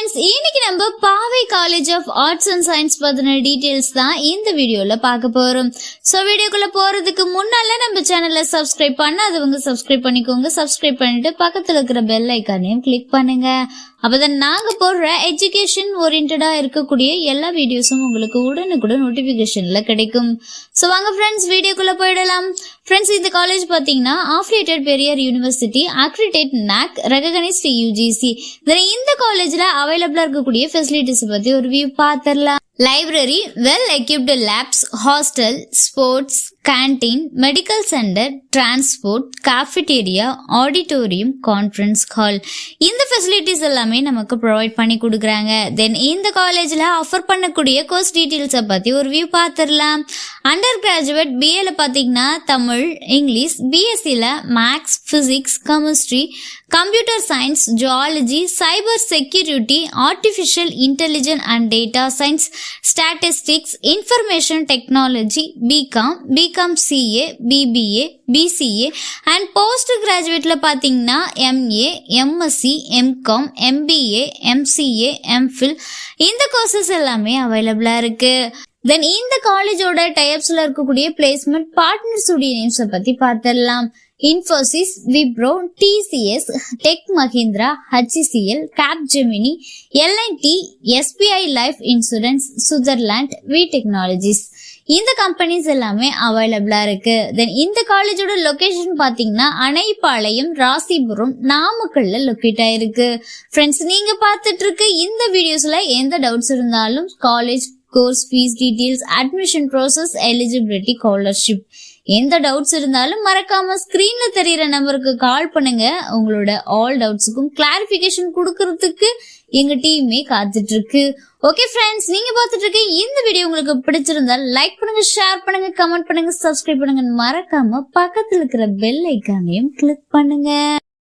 Friends, இன்னைக்கு நம்ம Pavai college of arts and science பத்தின டீடைல்ஸ் தான் இந்த வீடியோல பார்க்க போறோம். சோ வீடியோக்குள்ள போறதுக்கு முன்னால நம்ம சேனலை சப்ஸ்கிரைப் பண்ணாதவங்க சப்ஸ்கிரைப் பண்ணிக்கோங்க. சப்ஸ்கிரைப் பண்ணிட்டு பக்கத்துல இருக்கிற பெல் ஐக்கானையும் கிளிக் பண்ணுங்க. அப்பதான் நாங்க போடுற எஜுகேஷன் ஓரியன்டா இருக்கக்கூடிய எல்லா வீடியோஸும் உங்களுக்கு உடனுக்குடன் நோட்டிபிகேஷன்ல கிடைக்கும். சோ வாங்க ஃப்ரெண்ட்ஸ், வீடியோக்குள்ள போயிடலாம். ஃப்ரெண்ட்ஸ், இந்த காலேஜ் பாத்தீங்கன்னா அஃபிலியேட்டட் பெரியார் யூனிவர்சிட்டி, அக்ரிடேட் NAC, ரெகனைஸ்ட் UGC. இந்த காலேஜ்ல அவைலபிளா இருக்கக்கூடிய ஃபெசிலிட்டிஸ் பத்தி ஒரு வியூ பாத்திரலாம். Library, well equipped labs, hostel, sports, canteen, medical centre, transport, cafeteria, auditorium, conference hall, இந்த ஃபெசிலிட்டிஸ் எல்லாமே நமக்கு ப்ரொவைட் பண்ணி கொடுக்குறாங்க. தென் இந்த காலேஜ்ல ஆஃபர் பண்ணக்கூடிய கோர்ஸ் டீட்டெயில்ஸை பத்தி ஒரு வியூ பார்த்துடலாம். அண்டர் கிராஜுவேட் BAல பாத்தீங்கன்னா தமிழ், இங்கிலீஷ், BScல maths, physics, chemistry, computer science, zoology, cyber security, artificial intelligence and data science, statistics, information technology, BCom CA, BBA, BCA and post கிராஜுவேட்ல பாத்தீங்கன்னா MA, MSc, MCom, MBA, MCA, MPhil, இந்த courses எல்லாமே அவைலபிளா இருக்கு. தென் இந்த காலேஜோட டைப்ஸ்ல இருக்கக்கூடிய பிளேஸ்மெண்ட் பார்ட்னர்ஸ் உடைய நேம்ஸை பத்தி பார்த்திடலாம். Infosys, Wipro, TCS, tech Mahindra, HCL, Capgemini, L&T, SBI life insurance, Switzerland, V technologies, இந்த கம்பெனிஸ் எல்லாமே அவைலபிளா இருக்கு. தென் இந்த காலேஜோட லொகேஷன் பாத்தீங்கன்னா அணைப்பாளையம், ராசிபுரம், நாமக்கல்ல லொக்கேட் ஆயிருக்கு. ஃப்ரெண்ட்ஸ், நீங்க பார்த்துட்டு இருக்க இந்த வீடியோஸ்ல எந்த டவுட்ஸ் இருந்தாலும் college, course fees details, admission process, eligibility, scholarship, எந்த டவுட்ஸ் இருந்தாலும் மறக்காம ஸ்கிரீன்ல தெரியுற நம்பருக்கு கால் பண்ணுங்க. உங்களோட ஆல் டவுட்ஸுக்கும் கிளாரிபிகேஷன் கொடுக்கறதுக்கு எங்க டீமே காத்துட்டு இருக்கு. ஓகே ஃப்ரெண்ட்ஸ், நீங்க பார்த்துட்டு இருக்க இந்த வீடியோ உங்களுக்கு பிடிச்சிருந்தா லைக் பண்ணுங்க, ஷேர் பண்ணுங்க, கமெண்ட் பண்ணுங்க, சப்ஸ்கிரைப் பண்ணுங்க. மறக்காம பக்கத்துல இருக்கிற பெல் ஐக்கானையும் கிளிக் பண்ணுங்க.